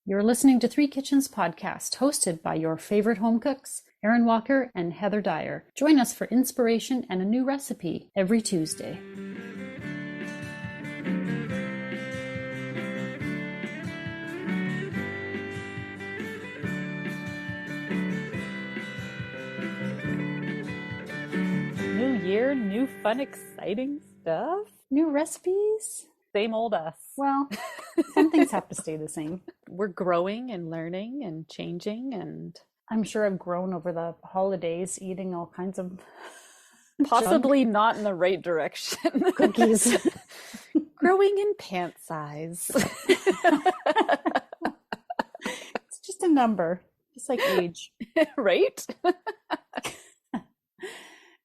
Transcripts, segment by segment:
You're listening to Three Kitchens podcast, hosted by your favorite home cooks, Erin Walker and Heather Dyer. Join us for inspiration and a new recipe every Tuesday. New year, new fun, exciting stuff. New recipes? Same old us. Well, some things have to stay the same. We're growing and learning and changing, and I'm sure I've grown over the holidays eating all kinds of possibly not in the right direction. cookies. Growing in pant size. It's just a number, just like age. Right?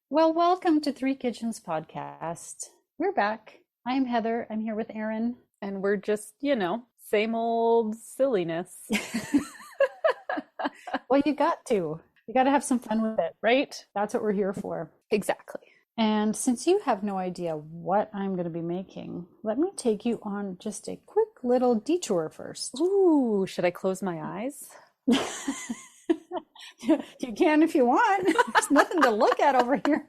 Well, welcome to Three Kitchens podcast. We're back. I'm Heather. I'm here with Erin. And we're just, same old silliness. Well, you got to. You got to have some fun with it. Right? That's what we're here for. Exactly. And since you have no idea what I'm going to be making, let me take you on just a quick little detour first. Ooh, should I close my eyes? You can if you want. There's nothing to look at over here.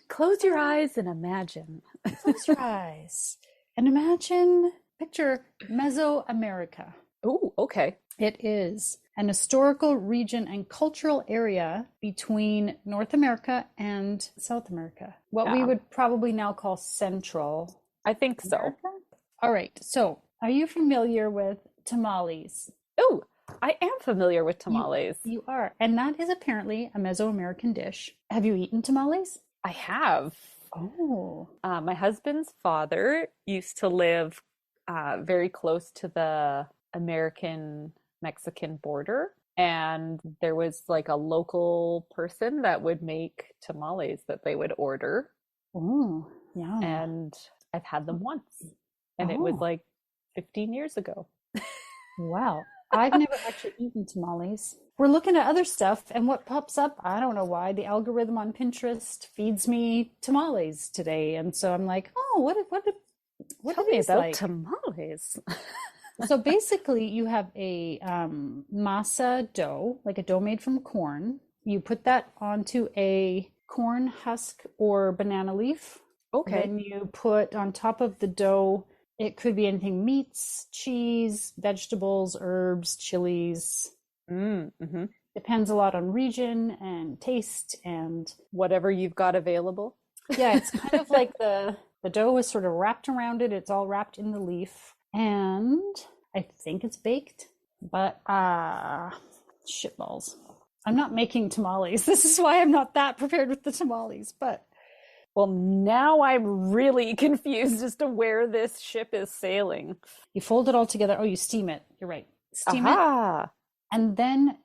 Close your eyes and imagine. Close your eyes and imagine, picture Mesoamerica. Oh, okay. It is an historical region and cultural area between North America and South America. What we would probably now call Central I think America? so. All right. So, are you familiar with tamales? Oh, I am familiar with tamales. You are. And that is apparently a Mesoamerican dish. Have you eaten tamales? I have. Oh. My husband's father used to live very close to the American-Mexican border. And there was like a local person that would make tamales that they would order. Oh, yeah. And I've had them once. And it was like 15 years ago. Wow. I've never actually eaten tamales. We're looking at other stuff, and what pops up, I don't know why, the algorithm on Pinterest feeds me tamales today. And so I'm like, oh, what Tell are me these about like? tamales. So basically, you have a masa dough, like a dough made from corn. You put that onto a corn husk or banana leaf. Okay. Then you put on top of the dough, it could be anything, meats, cheese, vegetables, herbs, chilies. Mm-hmm. Depends a lot on region and taste and whatever you've got available. yeah, it's kind of like the dough is sort of wrapped around it. It's all wrapped in the leaf. And I think it's baked, but shitballs. I'm not making tamales. This is why I'm not that prepared with the tamales, but well, now I'm really confused as to where this ship is sailing. You fold it all together. Oh, you steam it. You're right. Steam it. And then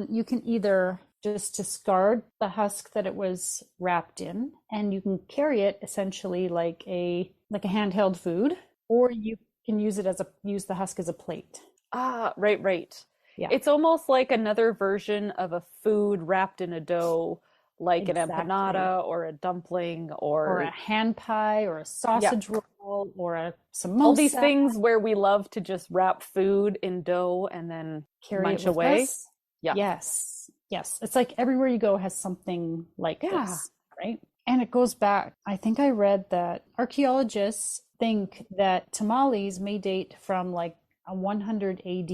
you can either just discard the husk that it was wrapped in, and you can carry it essentially like a handheld food, or you can use the husk as a plate. Right. Yeah. It's almost like another version of a food wrapped in a dough, like Exactly. an empanada or a dumpling or a hand pie or a sausage roll or a samosa. All these things where we love to just wrap food in dough and then carry munch it with away. us. Yeah. Yes. It's like everywhere you go has something like this, right? And it goes back. I think I read that archaeologists think that tamales may date from like 100 AD.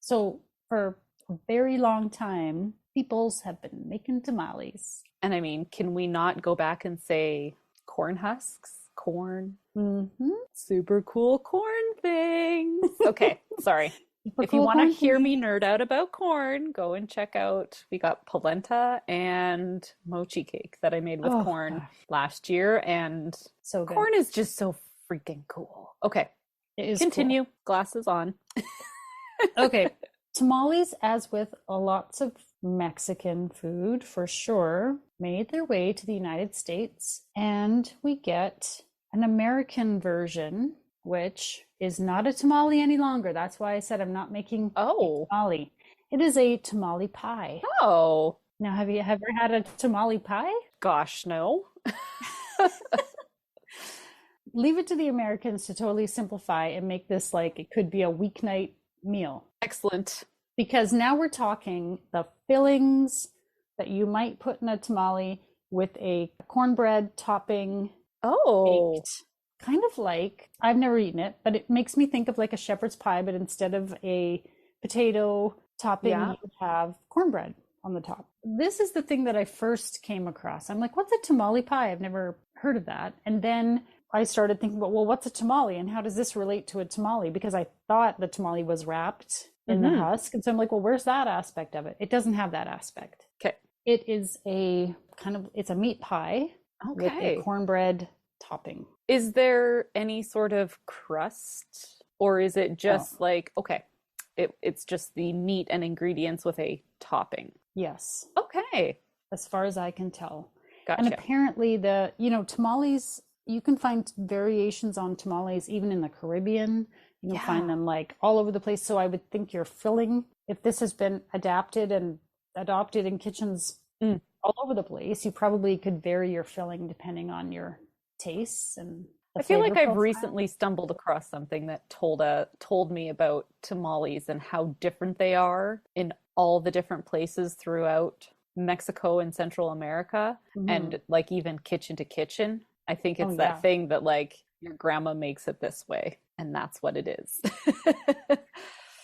So for a very long time, peoples have been making tamales. And I mean, can we not go back and say corn husks? Corn. Mm-hmm. Super cool corn things. Okay, sorry. If you cool want to corn hear things. me nerd out about corn, go and check out, we got polenta and mochi cake that I made with corn last year. And so good. Corn is just so freaking cool. Okay, it is continue. Cool. Glasses on. Okay. Tamales, as with lots of Mexican food for sure, made their way to the United States, and we get an American version, which is not a tamale any longer. That's why I said I'm not making a tamale. It is a tamale pie. Oh. Now, have you ever had a tamale pie? Gosh, no. leave it to the Americans to totally simplify and make this like it could be a weeknight meal. Excellent. Because now we're talking the fillings that you might put in a tamale with a cornbread topping. Oh, Baked. Kind of like, I've never eaten it, but it makes me think of like a shepherd's pie, but instead of a potato topping, you would have cornbread on the top. This is the thing that I first came across. I'm like, what's a tamale pie? I've never heard of that. And then I started thinking about, well, what's a tamale and how does this relate to a tamale? Because I thought the tamale was wrapped in the husk. And so I'm like, well, where's that aspect of it? It doesn't have that aspect. Okay. It is a it's a meat pie with a cornbread topping. Is there any sort of crust, or is it just like, okay, it's just the meat and ingredients with a topping? Yes. Okay. As far as I can tell. Gotcha. And apparently tamales, you can find variations on tamales even in the Caribbean. You can find them like all over the place. So I would think your filling, if this has been adopted in kitchens all over the place, you probably could vary your filling depending on your tastes and I feel like I've recently stumbled across something that told me about tamales and how different they are in all the different places throughout Mexico and Central America, and like even kitchen to kitchen. I think it's that thing that like your grandma makes it this way, and that's what it is.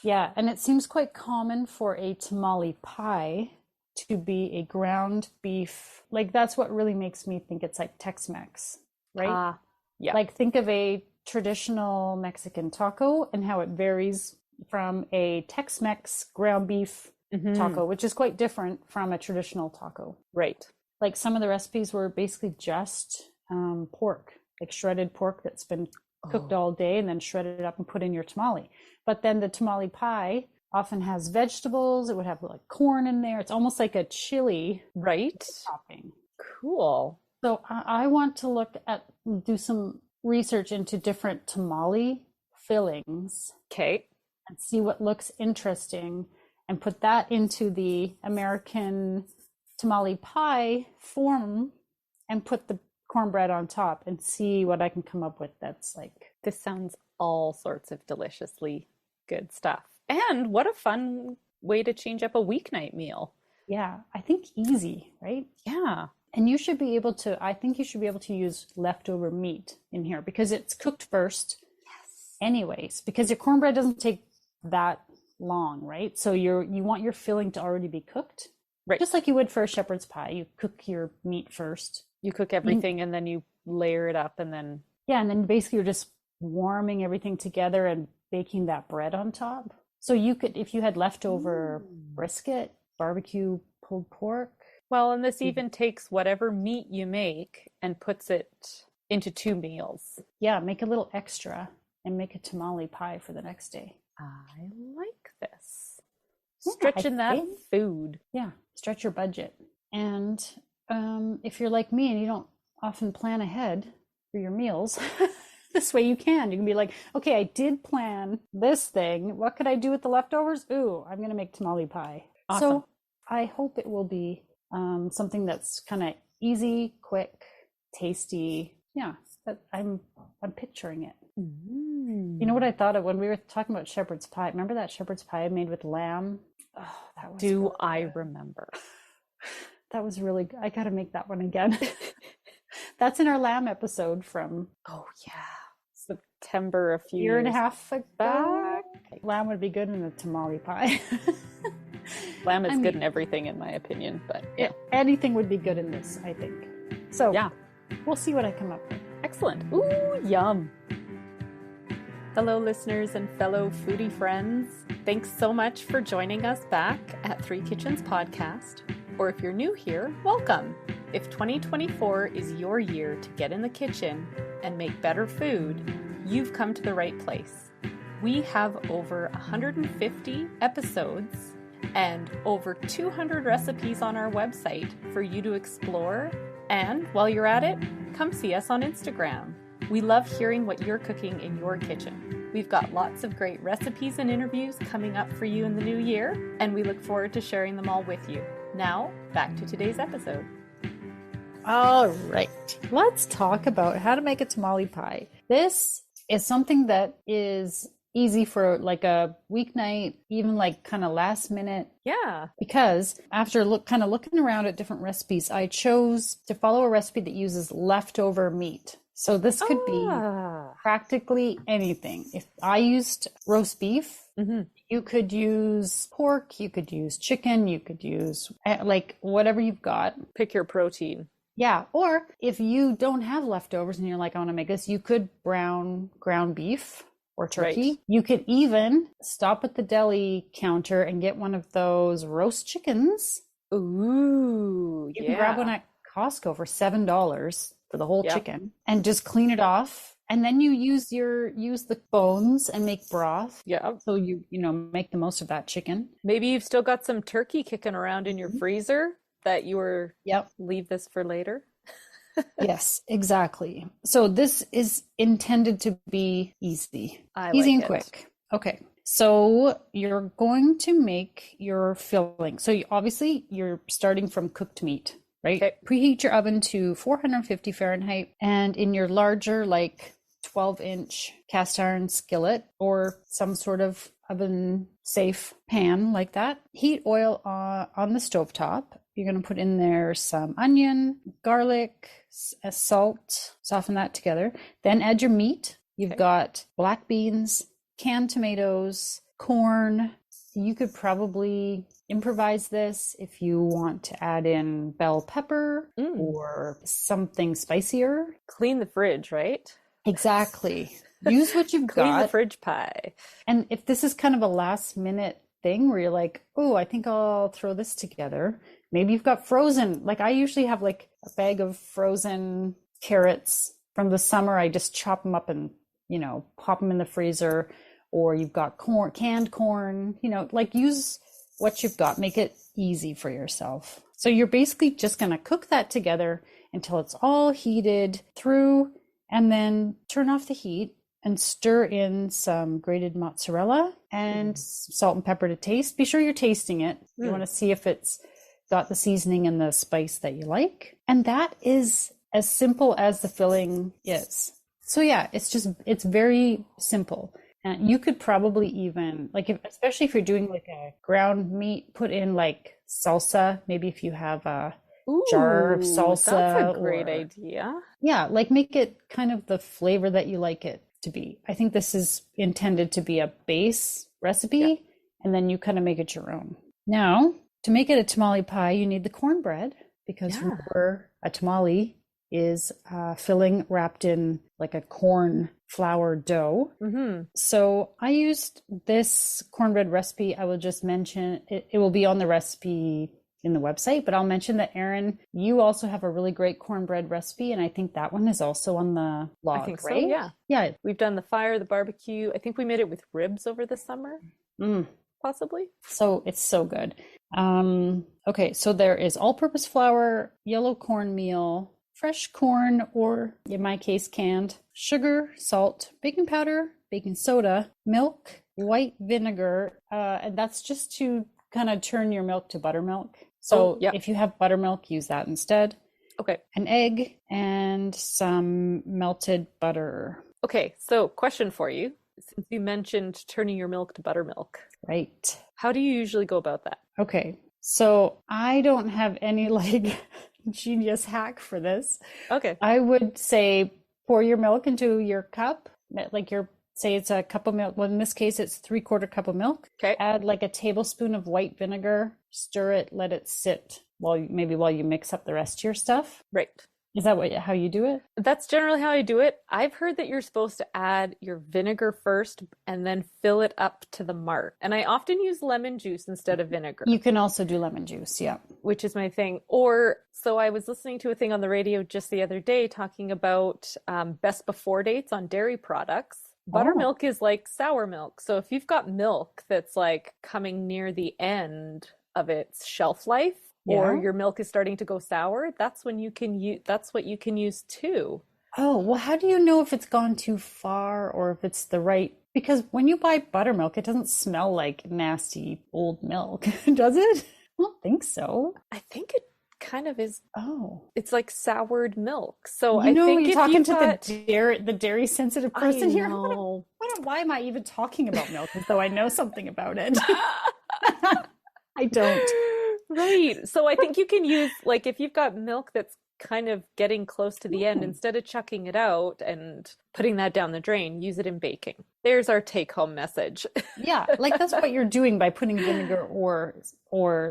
Yeah, and it seems quite common for a tamale pie to be a ground beef. Like that's what really makes me think it's like Tex-Mex, right? Yeah. Like think of a traditional Mexican taco and how it varies from a Tex-Mex ground beef taco, which is quite different from a traditional taco. Right. Like some of the recipes were basically just pork, like shredded pork that's been cooked all day and then shredded up and put in your tamale. But then the tamale pie often has vegetables. It would have like corn in there. It's almost like a chili topping. Cool. So I want to do some research into different tamale fillings. Okay. And see what looks interesting and put that into the American tamale pie form and put the cornbread on top and see what I can come up with that's like. This sounds all sorts of deliciously good stuff. And what a fun way to change up a weeknight meal. Yeah, I think easy, right? Yeah. And I think you should be able to use leftover meat in here because it's cooked first. Yes. Anyways, because your cornbread doesn't take that long, right? So you want your filling to already be cooked. Right. Just like you would for a shepherd's pie. You cook your meat first. You cook everything and then you layer it up and then... Yeah, and then basically you're just warming everything together and baking that bread on top. So you could, if you had leftover brisket, barbecue pulled pork. Well, and this even takes whatever meat you make and puts it into 2 meals. Yeah, make a little extra and make a tamale pie for the next day. I like this. Stretching that food. Yeah, stretch your budget. And if you're like me and you don't often plan ahead for your meals, this way you can be like, okay, I did plan this thing. What could I do with the leftovers? Ooh, I'm going to make tamale pie. Awesome. So I hope it will be something that's kind of easy, quick, tasty. Yeah, I'm picturing it. You know what I thought of when we were talking about shepherd's pie? Remember that shepherd's pie I made with lamb? Oh, that was really I remember. That was really good. I got to make that one again. That's in our lamb episode from September, a year and a half back. Lamb would be good in a tamale pie. Lamb is good in everything, in my opinion, but anything would be good in this, I think. So we'll see what I come up with. Excellent. Ooh, yum. Hello, listeners and fellow foodie friends. Thanks so much for joining us back at Three Kitchens Podcast. Or if you're new here, welcome. If 2024 is your year to get in the kitchen and make better food, you've come to the right place. We have over 150 episodes and over 200 recipes on our website for you to explore. And while you're at it, come see us on Instagram. We love hearing what you're cooking in your kitchen. We've got lots of great recipes and interviews coming up for you in the new year, and we look forward to sharing them all with you. Now, back to today's episode. All right, let's talk about how to make a tamale pie. this is something that is easy for like a weeknight, even like kind of last minute. Yeah. Because after looking around at different recipes, I chose to follow a recipe that uses leftover meat. So this could be practically anything. If I used roast beef, you could use pork, you could use chicken, you could use like whatever you've got. Pick your protein. Yeah. Or if you don't have leftovers and you're like, I want to make this, you could brown ground beef or turkey. Right. You could even stop at the deli counter and get one of those roast chickens. Ooh, You can grab one at Costco for $7 for the whole Yep. chicken and just clean it off. And then you use the bones and make broth. Yeah. So you make the most of that chicken. Maybe you've still got some turkey kicking around in your freezer that you were Yep. leave this for later. Yes, exactly. So this is intended to be easy. Easy and quick. Okay. So you're going to make your filling. So obviously you're starting from cooked meat, right? Okay. Preheat your oven to 450 Fahrenheit, and in your larger, like 12-inch cast iron skillet or some sort of oven safe pan like that, heat oil on the stovetop. You're going to put in there some onion, garlic, salt, soften that together. Then add your meat. You've got black beans, canned tomatoes, corn. You could probably improvise this if you want to add in bell pepper or something spicier. Clean the fridge, right? Exactly. Use what you've Clean got. the fridge pie. And if this is kind of a last minute thing where you're like, oh, I think I'll throw this together. Maybe you've got frozen, like I usually have like a bag of frozen carrots from the summer. I just chop them up and, pop them in the freezer. Or you've got canned corn, like use what you've got, make it easy for yourself. So you're basically just going to cook that together until it's all heated through, and then turn off the heat and stir in some grated mozzarella and salt and pepper to taste. Be sure you're tasting it. You want to see if it's got the seasoning and the spice that you like. And that is as simple as the filling is. So yeah, it's very simple. And you could probably even, especially if you're doing like a ground meat, put in like salsa. Maybe if you have a jar of salsa. That's a great idea. Yeah, make it kind of the flavor that you like it to be. I think this is intended to be a base recipe, and then you kind of make it your own. Now, to make it a tamale pie, you need the cornbread, because remember, a tamale is filling wrapped in like a corn flour dough. So I used this cornbread recipe. I will just mention it will be on the recipe in the website, but I'll mention that, Erin, you also have a really great cornbread recipe, and I think that one is also on the blog, I think right? so, yeah. Yeah. We've done the fire, the barbecue. I think we made it with ribs over the summer, possibly. So it's so good. Okay, so there is all-purpose flour, yellow cornmeal, fresh corn, or in my case, canned, sugar, salt, baking powder, baking soda, milk, white vinegar, and that's just to kind of turn your milk to buttermilk. So if you have buttermilk, use that instead. Okay. An egg and some melted butter. Okay, so question for you. Since you mentioned turning your milk to buttermilk. Right. How do you usually go about that? Okay, so I don't have any genius hack for this. Okay. I would say pour your milk into your cup, say it's a cup of milk. Well, in this case, it's 3/4 cup of milk. Okay. Add like a tablespoon of white vinegar, stir it, let it sit while you mix up the rest of your stuff. Right. Is that how you do it? That's generally how I do it. I've heard that you're supposed to add your vinegar first and then fill it up to the mark. And I often use lemon juice instead of vinegar. You can also do lemon juice, yeah. Which is my thing. So I was listening to a thing on the radio just the other day talking about best before dates on dairy products. Buttermilk is like sour milk. So if you've got milk that's like coming near the end of its shelf life, or your milk is starting to go sour, that's when you can use, that's what you can use too. Oh, well, how do you know if it's gone too far or if it's the right? Because when you buy buttermilk, it doesn't smell like nasty old milk, does it? I don't think so. I think it kind of is, Oh, it's like soured milk. So you I know, think you're if talking you've to got, the dairy sensitive I person here. know. Why am I even talking about milk as though I know something about it? I don't. Right. So I think you can use, like, if you've got milk that's kind of getting close to the end, Hmm. instead of chucking it out and putting that down the drain, use it in baking. There's our take-home message. Yeah, like that's what you're doing by putting vinegar or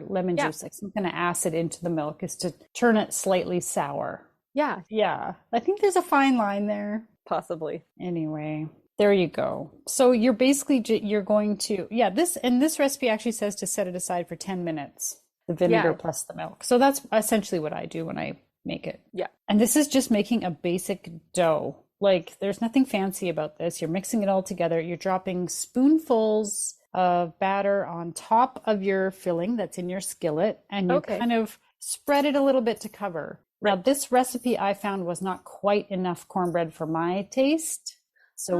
lemon Yeah. juice, like some kind of acid into the milk, is to turn it slightly sour. Yeah, Yeah, I think there's a fine line there. possibly. Anyway, there you go. So you're basically you're going to, yeah, this recipe actually says to set it aside for 10 minutes, the vinegar Yeah. plus the milk. So that's essentially what I do when I make it. Yeah. And this is just making a basic dough. Like there's nothing fancy about this. You're mixing it all together. You're dropping spoonfuls of batter on top of your filling that's in your skillet, and you Okay. kind of spread it a little bit to cover. Now, Right. this recipe I found was not quite enough cornbread for my taste. So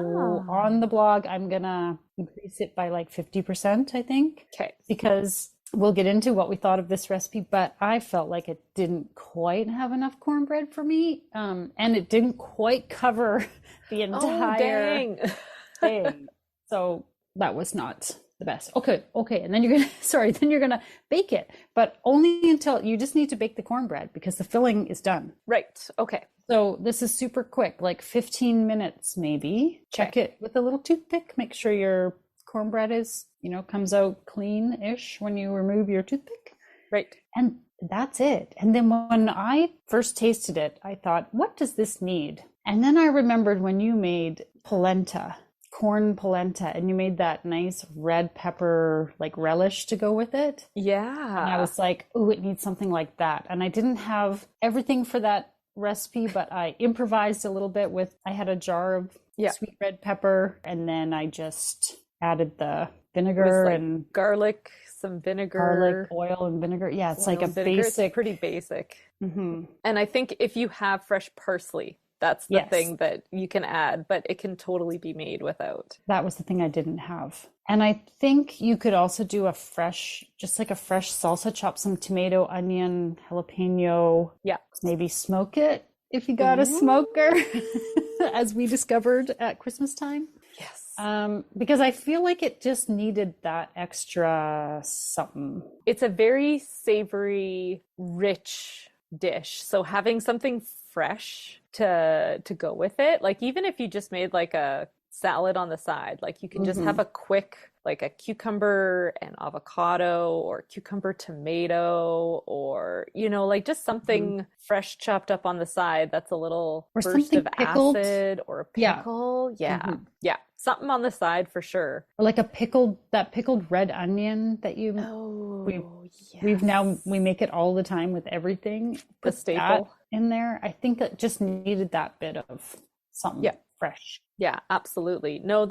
Ah. on the blog, I'm gonna increase it by like 50%, I think, Okay. because we'll get into what we thought of this recipe, but I felt like it didn't quite have enough cornbread for me. And it didn't quite cover the Oh, entire dang. thing. So that was not the best. Okay. And then you're gonna, sorry, then you're gonna bake it, but only until you just need to bake the cornbread because the filling is done. Right. Okay. So this is super quick, like 15 minutes maybe. Check it with a little toothpick. Make sure your cornbread is, comes out clean-ish when you remove your toothpick. Right. And that's it. And then when I first tasted it, I thought, what does this need? And then I remembered when you made polenta, corn polenta, and you made that nice red pepper like relish to go with it. And I Yeah. was like, oh, it needs something like that. And I didn't have everything for that recipe, but I improvised a little bit with, I had a jar of Yeah. sweet red pepper, and then I just added the It was vinegar like and garlic, some garlic, vinegar, oil, and vinegar. Yeah, it's oil like a and vinegar. It's basic. pretty basic. Mhm. And I think if you have fresh parsley, that's the Yes, thing that you can add, but it can totally be made without. that was the thing I didn't have. And I think you could also do a fresh, just like a fresh salsa, chop some tomato, onion, jalapeno, Yeah. maybe smoke it if you got a smoker, as we discovered at Christmas time. Yes. Because I feel like it just needed that extra something. It's a very savory, rich dish. So having something fresh to go with it, like even if you just made like a salad on the side, like you can just have a quick, like a cucumber and avocado or cucumber tomato, or like just something fresh chopped up on the side that's a little Or burst something of pickled. acid, or a Yeah. pickle. Yeah. Yeah. Something on the side for sure. Or like that pickled red onion that we make it all the time with everything. The Put that staple. in there. I think it just needed that bit of something Yeah. fresh. Yeah, absolutely. No,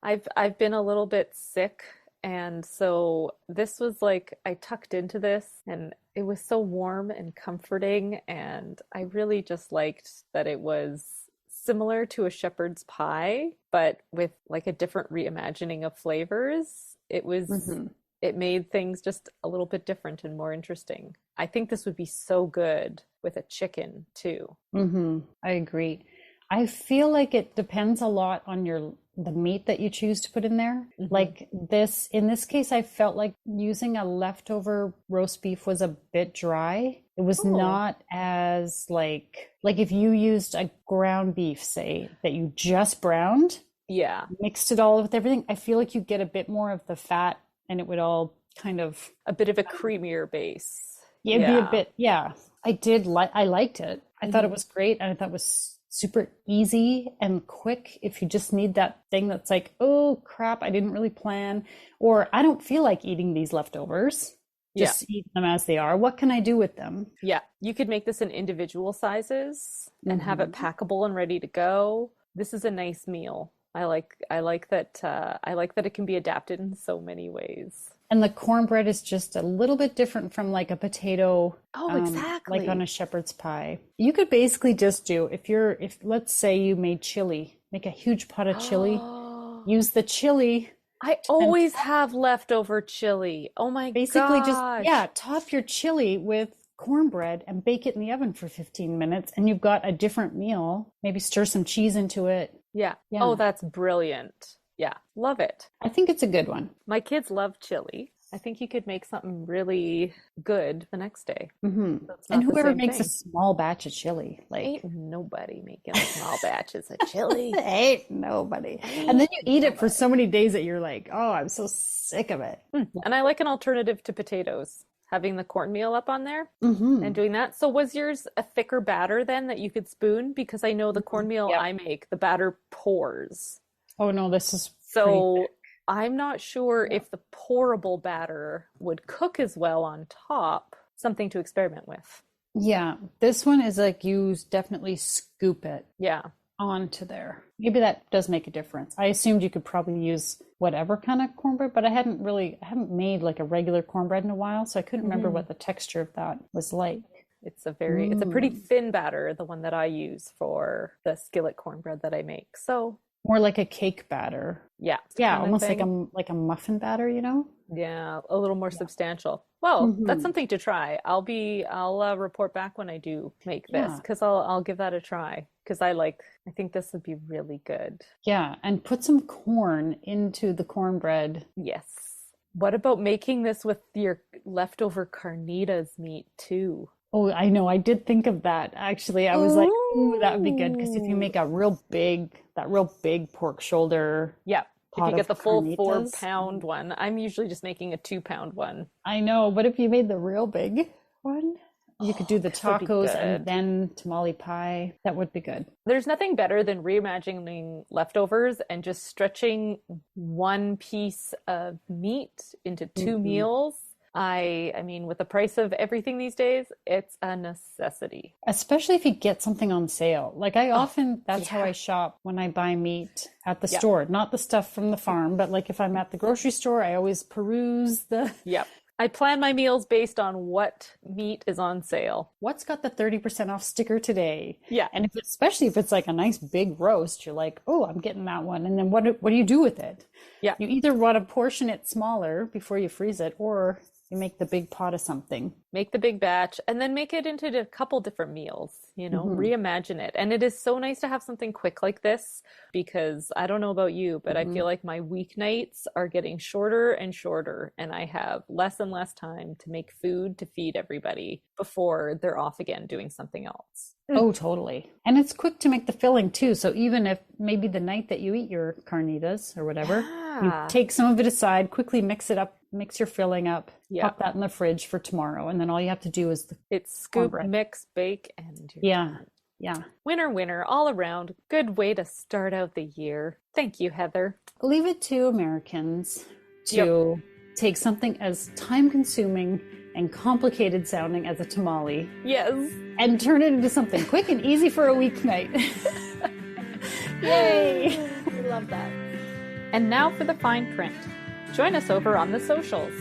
I've been a little bit sick, and so this was like I tucked into this and it was so warm and comforting, and I really just liked that it was similar to a shepherd's pie, but with like a different reimagining of flavors. It made things just a little bit different and more interesting. I think this would be so good with a chicken too. I agree. I feel like it depends a lot on the meat that you choose to put in there. Like in this case, I felt like using a leftover roast beef was a bit dry. It was not as like if you used a ground beef, say, that you just browned, Yeah, mixed it all with everything, I feel like you get a bit more of the fat and it would all kind of, a bit of a creamier base. it'd be a bit, yeah. I liked it. I thought it was great, and I thought it was super easy and quick if you just need that thing that's like, oh crap, I didn't really plan, or I don't feel like eating these leftovers. Just eat them as they are. What can I do with them? Yeah, you could make this in individual sizes and have it packable and ready to go. This is a nice meal. I like that it can be adapted in so many ways. And the cornbread is just a little bit different from like a potato, Oh, exactly. like on a shepherd's pie. You could basically just do, if let's say you made chili, make a huge pot of chili, use the chili. I always have leftover chili. Oh my Basically gosh. top your chili with cornbread and bake it in the oven for 15 minutes and you've got a different meal. Maybe stir some cheese into it. Yeah. Yeah. Oh, that's brilliant. Yeah. Love it. I think it's a good one. My kids love chili. I think you could make something really good the next day. Mm-hmm. So it's And not the whoever same makes a thing. small batch of chili, like Ain't nobody making small batches of chili. ain't nobody. And then you eat it for so many days that you're like, oh, I'm so sick of it. And I like an alternative to potatoes, having the cornmeal up on there Mm-hmm. and doing that. So was yours a thicker batter then that you could spoon? Because I know the cornmeal Yep. I make, the batter pours. Oh no, this is So I'm not sure if the pourable batter would cook as well on top. Something to experiment with. yeah. This one is like you definitely scoop it Yeah. onto there. Maybe that does make a difference. I assumed you could probably use whatever kind of cornbread, but I haven't made like a regular cornbread in a while, so I couldn't remember what the texture of that was like. It's a pretty thin batter, the one that I use for the skillet cornbread that I make. So More like a cake batter. yeah. Yeah, kind of almost thing. like a muffin batter, you know? Yeah, a little more substantial. Well, that's something to try. I'll report back when I do make this Yeah. because I'll give that a try because I think this would be really good. Yeah, and put some corn into the cornbread. Yes. What about making this with your leftover carnitas meat too? Oh, I know. I did think of that actually. I was like, ooh, that would be good because if you make that real big pork shoulder Yeah. If pot you get of the full carnitas. 4-pound one, I'm usually just making a 2-pound one. I know, but if you made the real big one, you could do the this would be tacos good. and then tamale pie. That would be good. There's nothing better than reimagining leftovers and just stretching one piece of meat into 2 meals. I mean, with the price of everything these days, it's a necessity. Especially if you get something on sale. Like that's how I shop when I buy meat at the store. Not the stuff from the farm, but like if I'm at the grocery store, I always peruse Yep. I plan my meals based on what meat is on sale. what's got the 30% off sticker today. Yeah. And especially if it's like a nice big roast, you're like, oh, I'm getting that one. And then what do you do with it? Yeah. You either want to portion it smaller before you freeze it, or you make the big pot of something. Make the big batch and then make it into a couple different meals, reimagine it. And it is so nice to have something quick like this because I don't know about you, but I feel like my weeknights are getting shorter and shorter and I have less and less time to make food to feed everybody before they're off again doing something else. Oh, totally. And it's quick to make the filling too. So even if maybe the night that you eat your carnitas or whatever, you take some of it aside, quickly mix it up, mix your filling up, pop that in the fridge for tomorrow. And then all you have to do is it's scoop, cornbread. mix, bake, and Yeah. winner all around. Good way to start out the year. Thank you, Heather. Leave it to Americans to take something as time consuming and complicated sounding as a tamale. Yes. And turn it into something quick and easy for a weeknight. Yay! I love that. And now for the fine print. Join us over on the socials.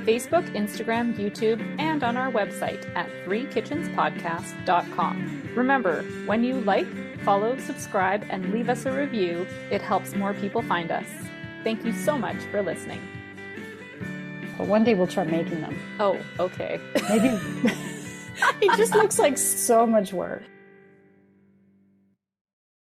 Facebook, Instagram, YouTube, and on our website at 3kitchenspodcast.com. Remember, when you like, follow, subscribe, and leave us a review, it helps more people find us. Thank you so much for listening. But one day we'll try making them. Oh, okay. Maybe it just looks like so much work.